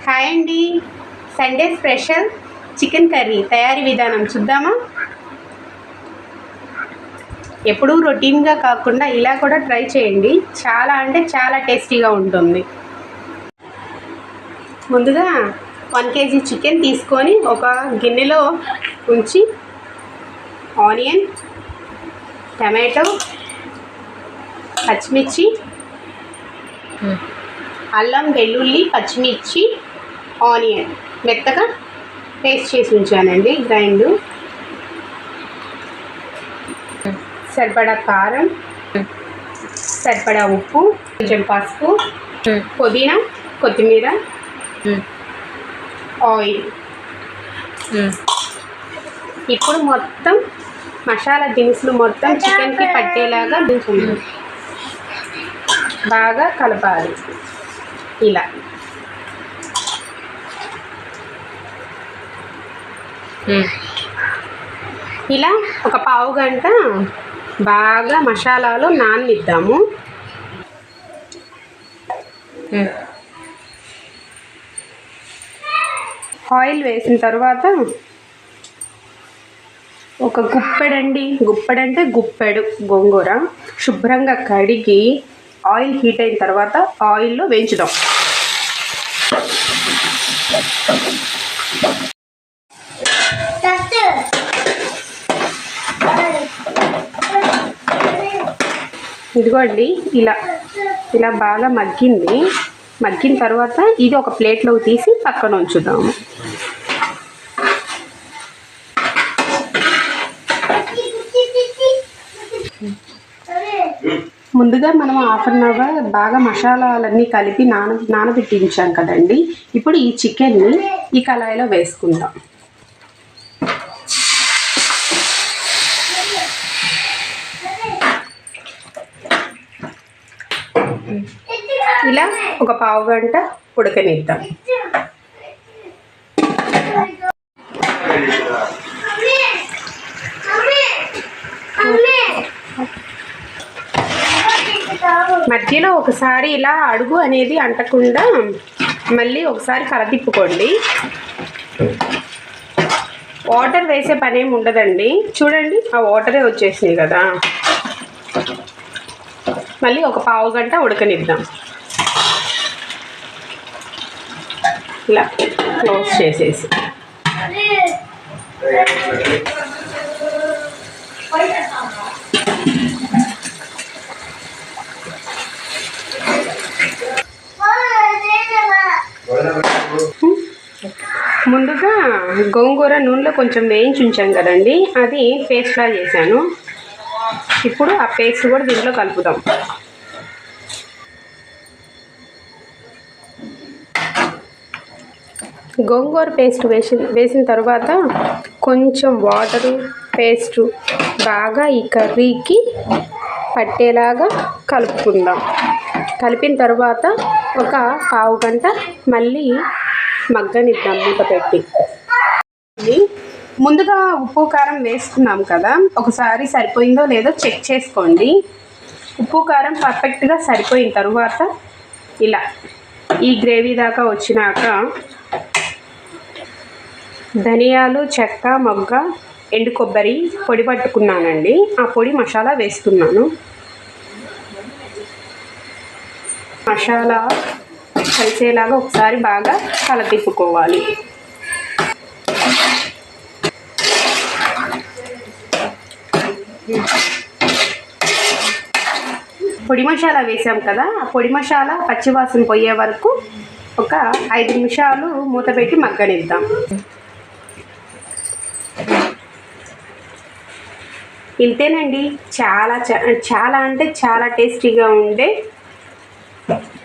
Hi అండి. Sunday special chicken curry తయారీ విధానం చూద్దామా? ఎప్పుడూ రొటీన్గా కాకుండా ఇలా కూడా ట్రై చేయండి. చాలా అంటే చాలా టేస్టీగా ఉంటుంది. ముందుగా 1 kg చికెన్ తీసుకొని ఒక గిన్నెలో ఉంచి ఆనియన్, టమాటో, పచ్చిమిర్చి, అల్లం వెల్లుల్లి పచ్చిమిర్చి ఆనియన్ మెత్తగా పేస్ట్ చేసి ఉంచానండి. గ్రైండ్, సరిపడా కారం, సరిపడా ఉప్పు, కొంచెం పసుపు, పుదీనా, కొత్తిమీర, ఆయిల్. ఇప్పుడు మొత్తం మసాలా దినుసులు మొత్తం చికెన్కి పట్టేలాగా బాగా కలపాలి. ఇలా ఇలా ఒక పావు గంట బాగా మసాలాలు నాననిద్దాము. ఆయిల్ వేసిన తర్వాత ఒక గుప్పెడంటే గుప్పెడు గోంగూర శుభ్రంగా కడిగి ఆయిల్ హీట్ అయిన తర్వాత ఆయిల్లో వేయించుదాం. ఇదిగోండి, ఇలా బాగా మగ్గిన తర్వాత ఇది ఒక ప్లేట్లోకి తీసి పక్కన ఉంచుదాము. ముందుగా మనం 1/2 అవర్ బాగా మసాలాలన్నీ కలిపి నానబెట్టించాం కదండి. ఇప్పుడు ఈ చికెన్ని ఈ కళాయిలో వేసుకుందాం. ఇలా ఒక పావు గంట ఉడకనిద్దాం. మధ్యలో ఒకసారి ఇలా అడుగు అనేది అంటకుండా మళ్ళీ ఒకసారి కలతిప్పుకోండి. వాటర్ వేసే పని ఏమి ఉండదండి. చూడండి, ఆ వాటరే వచ్చేసింది కదా. మళ్ళీ ఒక పావు గంట ఉడకనిద్దాం. ఇలా క్లోజ్ చేసేసి ముందుగా గోంగూర నూనెలో కొంచెం వేయించి ఉంచాం కదండి, అది పేస్ట్లా చేశాను. ఇప్పుడు ఆ పేస్ట్ కూడా దీంట్లో కలుపుదాం. గోంగూర పేస్ట్ వేసిన తర్వాత కొంచెం వాటరు పేస్టు బాగా ఈ కర్రీకి పట్టేలాగా కలుపుకుందాం. కలిపిన తర్వాత ఒక పావు గంట మళ్ళీ మగ్గనిద్దాం మూత పెట్టి. ముందుగా ఉప్పు కారం వేసుకున్నాం కదా, ఒకసారి సరిపోయిందో లేదో చెక్ చేసుకోండి. ఉప్పు కారం పర్ఫెక్ట్గా సరిపోయిన తర్వాత ఇలా ఈ గ్రేవీ దాకా వచ్చినాక ధనియాలు, చెక్క, మొగ్గ, ఎండు కొబ్బరి పొడి పట్టుకున్నానండి. ఆ పొడి మసాలా వేస్తున్నాను. మసాలా కలిసేలాగా ఒకసారి బాగా కలతిప్పుకోవాలి. పొడి మసాలా వేసాం కదా, ఆ పొడి మసాలా పచ్చివాసన పోయే వరకు ఒక 5 నిమిషాలు మూత పెట్టి మగ్గనిద్దాం. ఇంతేనండి, చాలా అంటే చాలా టేస్టీగా ఉండే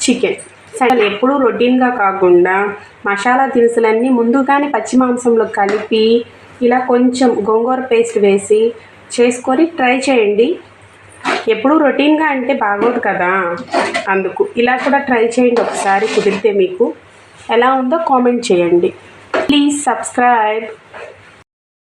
చికెన్. అసలు ఎప్పుడూ రొటీన్గా కాకుండా మసాలా దినుసులన్నీ ముందుగానే పచ్చి మాంసంలో కలిపి ఇలా కొంచెం గోంగూర పేస్ట్ వేసి చేసుకొని ట్రై చేయండి. ఎప్పుడూ రొటీన్గా అంటే బాగోదు కదా, అందుకు ఇలా కూడా ట్రై చేయండి ఒకసారి. కుదిరితే మీకు ఎలా ఉందో కామెంట్ చేయండి. Please subscribe.